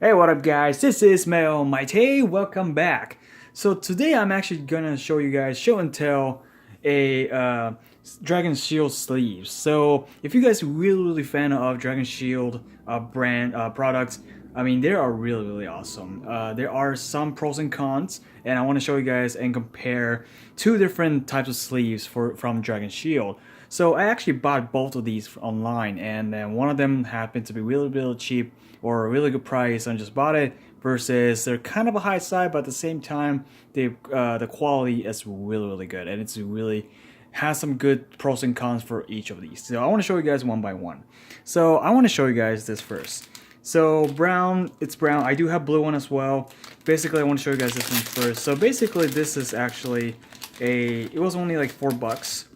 Hey, what up guys, this is Mel Maite, welcome back. So today I'm actually gonna show you guys, show and tell a Dragon Shield sleeves. So if you guys are really fan of Dragon Shield brand products, I mean they are really awesome. There are some pros and cons, and I want to show you guys and compare two different types of sleeves from Dragon Shield. So I actually bought both of these online, and then one of them happened to be really cheap or a really good price, and just bought it. Versus they're kind of a high side, but at the same time, the quality is really good, and it's really has some good pros and cons for each of these. So I want to show you guys one by one. So I want to show you guys this first. So brown, it's brown. I do have blue one as well. Basically, I want to show you guys this one first. So basically, this is actually it was only like $4.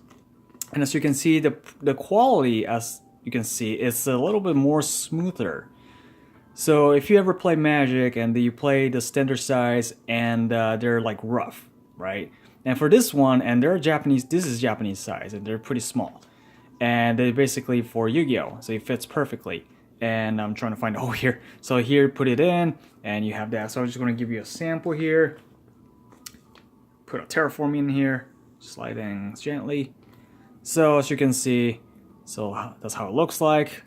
And as you can see, the quality, as you can see, is a little bit more smoother. So if you ever play Magic and you play the standard size and they're like rough, right? And for this one, and they're Japanese, this is Japanese size and they're pretty small. And they're basically for Yu-Gi-Oh! So it fits perfectly. And I'm trying to find a hole here. So here, put it in, and you have that. So I'm just going to give you a sample here. Put a terraform in here, sliding gently. So as you can see, so that's how it looks like.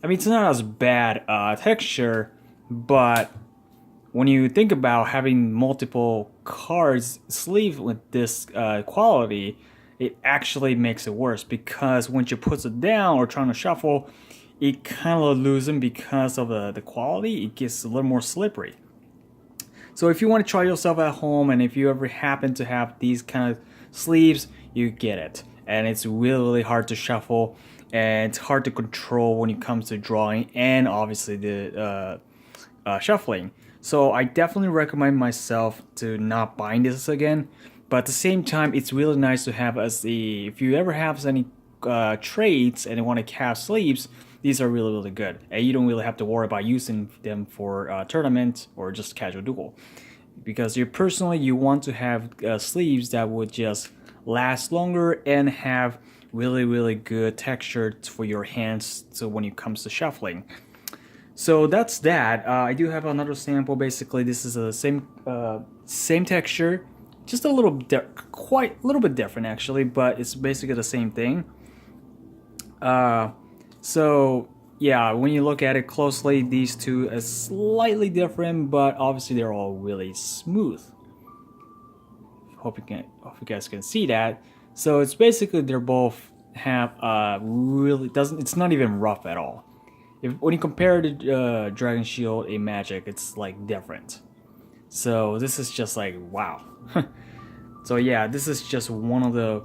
I mean, it's not as bad texture, but when you think about having multiple cards sleeve with this quality, it actually makes it worse, because once you put it down or trying to shuffle, it kind of loses because of the quality. It gets a little more slippery. So if you want to try yourself at home, and if you ever happen to have these kind of sleeves, you get it. And it's really hard to shuffle, and it's hard to control when it comes to drawing and obviously the shuffling. So I definitely recommend myself to not buying this again. But at the same time, it's really nice to have as the, if you ever have any trades and you want to have sleeves, these are really good, and you don't really have to worry about using them for tournament or just casual duel, because you want to have sleeves that would just last longer and have really good texture for your hands, so when it comes to shuffling. So that's that. I do have another sample. Basically, this is the same texture, just a little quite a little bit different actually, but it's basically the same thing. So yeah, when you look at it closely, these two are slightly different, but obviously they're all really smooth. Hope you guys can see that. So it's basically they're both have really doesn't, it's not even rough at all. When you compare to Dragon Shield in Magic, it's like different. So this is just like wow. So yeah, this is just one of the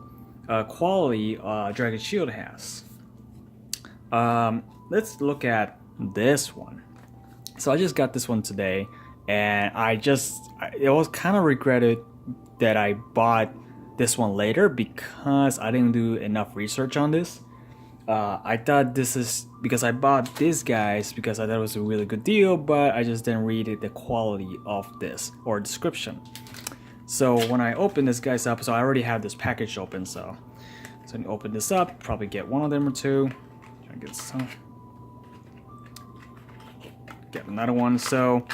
quality Dragon Shield has. Let's look at this one. So I just got this one today, and it was kind of regretted that I bought this one later, because I didn't do enough research on this. I thought this is because I bought these guys because I thought it was a really good deal, but I just didn't read the quality of this or description. So when I open this guys up, so I already have this package open, so I open this up, probably get one of them or two. Try to get some. Get another one. So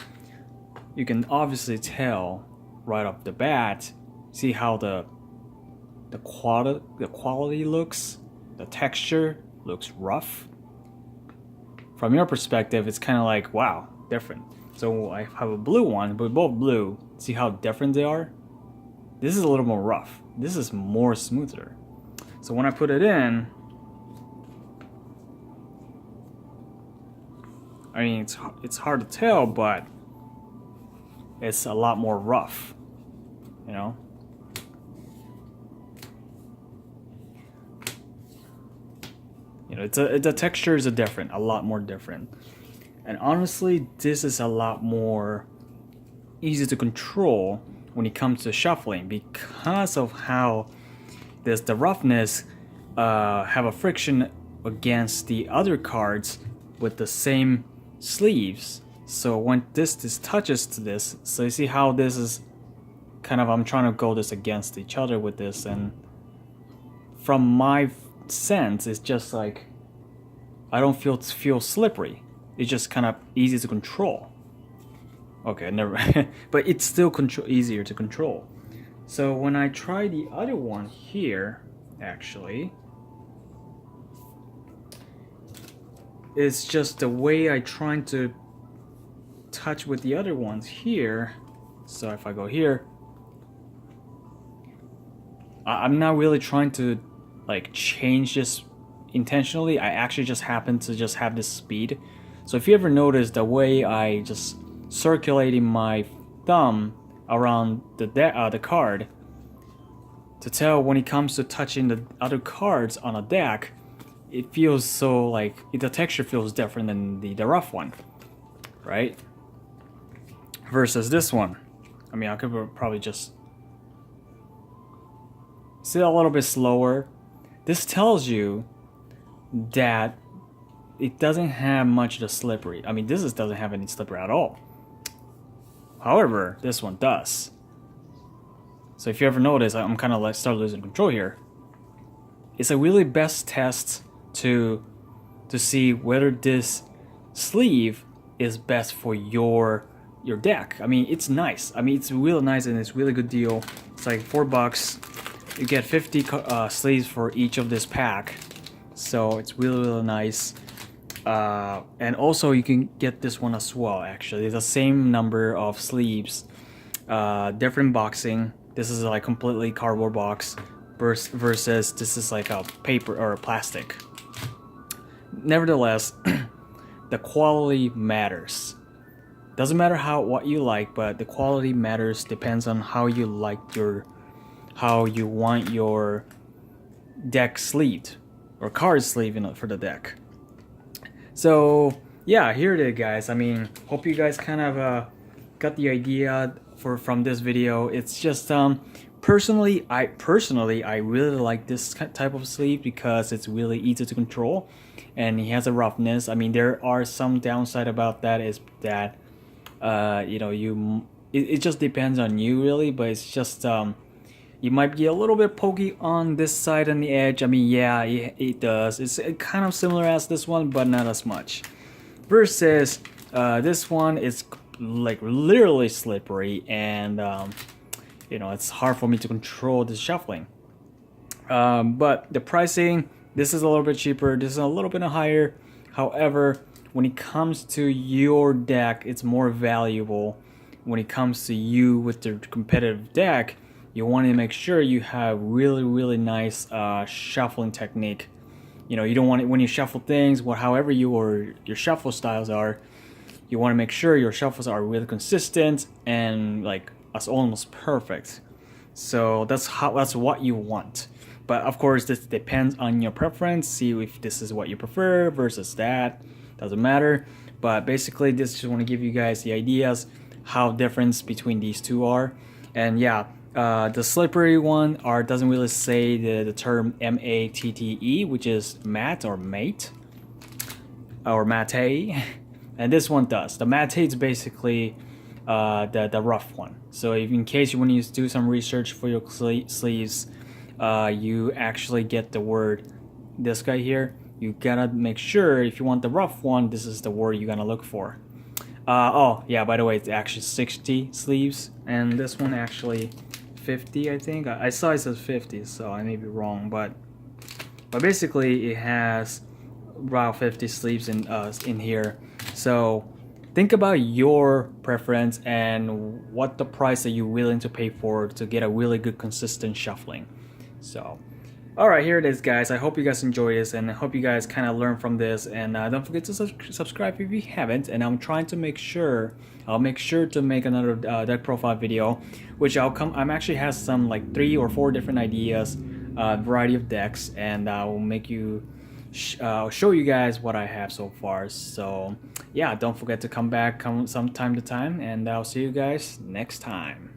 you can obviously tell right off the bat, see how the quality looks. The texture looks rough. From your perspective, it's kind of like, wow, different. So I have a blue one, but both blue. See how different they are? This is a little more rough. This is more smoother. So when I put it in, I mean, it's hard to tell, but it's a lot more rough, you know? You know, the texture is a lot more different. And honestly, this is a lot more easy to control when it comes to shuffling, because of how the roughness have a friction against the other cards with the same sleeves. So when this touches to this, so you see how this is kind of, I'm trying to go this against each other with this, and from my sense, it's just I don't feel slippery. It's just kind of easy to control. Okay, never. But it's still easier to control. So when I try the other one here, actually, it's just the way I trying to touch with the other ones here. So if I go here, I'm not really trying to like change this intentionally. I actually just happen to just have this speed. So if you ever notice the way I just circulating my thumb around the card to tell when it comes to touching the other cards on a deck, it feels so like the texture feels different than the rough one, right? Versus this one. I mean, I could probably just sit a little bit slower. This tells you that it doesn't have much of the slippery. I mean, this doesn't have any slippery at all. However, this one does. So if you ever notice, I'm kind of like start losing control here. It's a really best test to see whether this sleeve is best for your deck. I mean, it's nice. I mean, it's really nice and it's really good deal. It's like $4. You get 50 sleeves for each of this pack, so it's really nice. And also you can get this one as well. Actually, it's the same number of sleeves, different boxing. This is like completely cardboard box versus this is like a paper or a plastic. Nevertheless, the quality matters. Doesn't matter what you like, but the quality matters. Depends on how you want your deck sleeved or card sleeve for the deck. So yeah, here it is, guys. I mean, hope you guys kind of got the idea from this video. It's just personally I really like this type of sleeve because it's really easy to control and it has a roughness. I mean, there are some downside about that, is that you know, it just depends on you really, but it's just you might be a little bit pokey on this side on the edge. I mean, yeah, it does. It's kind of similar as this one, but not as much. Versus this one is like literally slippery, and you know, it's hard for me to control the shuffling. But the pricing, this is a little bit cheaper. This is a little bit higher. However, when it comes to your deck, it's more valuable. When it comes to you with the competitive deck, you want to make sure you have really nice shuffling technique. You know, you don't want it when you shuffle things, however your shuffle styles are, you want to make sure your shuffles are really consistent and like almost perfect. So that's what you want. But of course, this depends on your preference. See if this is what you prefer versus that. Doesn't matter. But basically, this just want to give you guys the ideas how difference between these two are. And yeah, the slippery one doesn't really say the term MATTE, which is matte or mate or mate, and this one does. The mate is basically the rough one. So if in case you want to do some research for your sleeves, you actually get the word, this guy here. You gotta make sure if you want the rough one, this is the word you're gonna look for. Oh yeah, by the way, it's actually 60 sleeves, and this one actually 50, I think. I saw it says 50, so I may be wrong, but basically it has around 50 sleeves in here. So think about your preference and what the price that you're willing to pay for to get a really good consistent shuffling. So alright, here it is, guys. I hope you guys enjoy this, and I hope you guys kind of learn from this, and don't forget to subscribe if you haven't. And I'm trying to make sure I'll make sure to make another deck profile video, which I'm actually has some like 3 or 4 different ideas, variety of decks, and I will make you show you guys what I have so far. So yeah, don't forget to come back some time to time, and I'll see you guys next time.